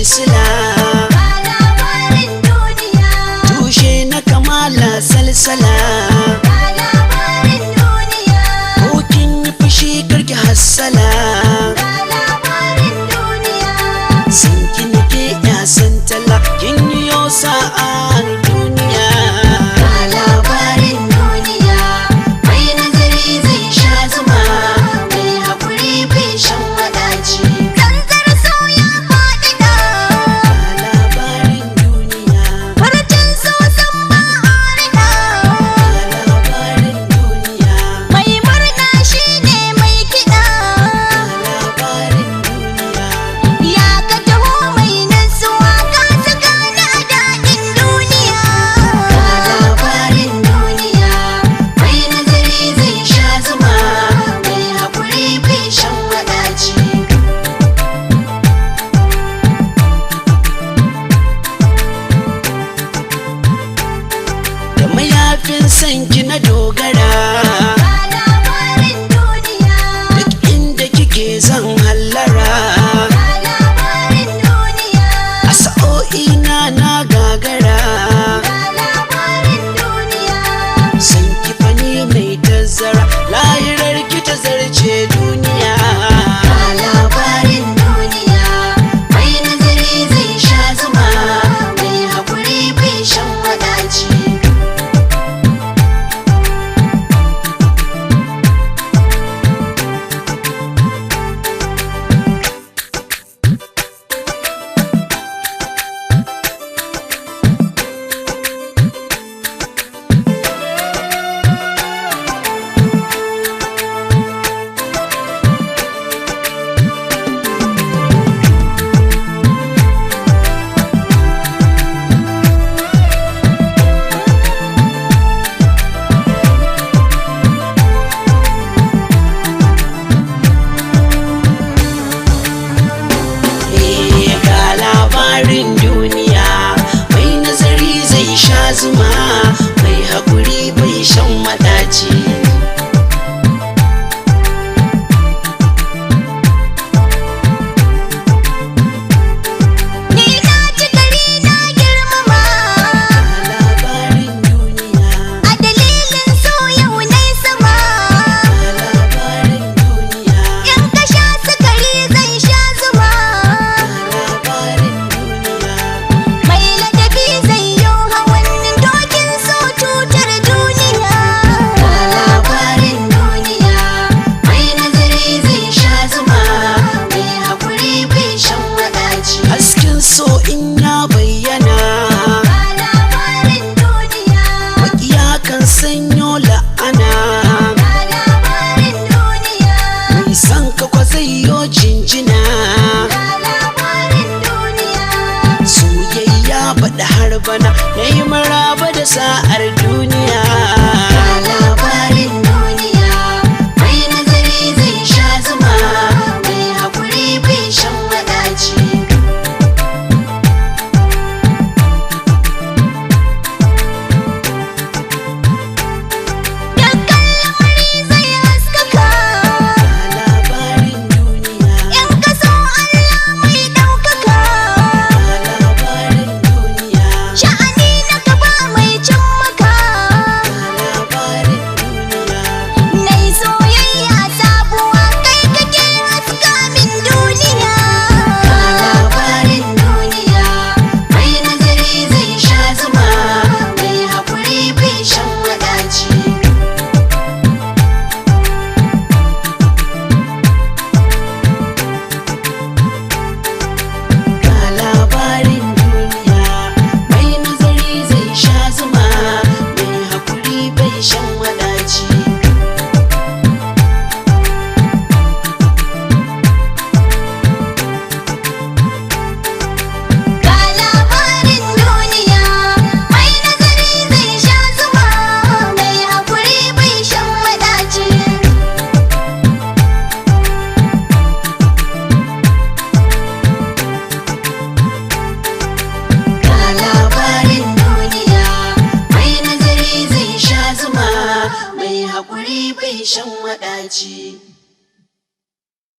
sila, labarin duniya, tushe na kamala salsala. labarin duniya, Ko kin yi fushi karki hassala, labarin duniya, san ki nake ya san tala, kin yi yo sa'ar duniya. labarin duniya, mai nazari zai sha zuma, mai haƙuri bai shan wadaci. Tsantsar soya faɗiɗa, Labarin duniya, farcen sosan ma'arina, labarin duniya, mai murna shi ne mai kiɗa. labarin duniya. Ya ka taho mai nasuwa ka saka ni a daɗin duniya. Labarin duniya, mai nazari zai sha zuma, mai haƙuri bai shan wadaci. Da mayafin sanki na dogara, Labarin duniya, duk inda kike zan hallara. labarin duniya, A sa'o'ina na gagara, labarin duniya, san ki fani mai tazara, lahirar ki ta zarce duniya. labarin duniya, mai nazari zai sha zuma, mai haƙuri bai shan wadaci. Ga labarin duniya, mai nazari zai sha zuma, mai haƙuri bai shan maɗaci. Ni na ci gari na girmama, Labarin duniya, a dalilin so yau nai sama. labarin duniya, In ka sha sukari zan sha zuma, labarin duniya. mai ladabi zai yi hawan dokin so cutar duniya. Labarin duniya, mai nazari zai sha zuma, mai haƙuri bai shan wadaci. Hasken so in ya bayyana, Labarin duniya, maƙiya kan sanyo la'ana. labarin duniya, Mai san ka kwa zai yo jinjina, labarin duniya. soyayya baɗa har bana, na yi maraba da sa'ar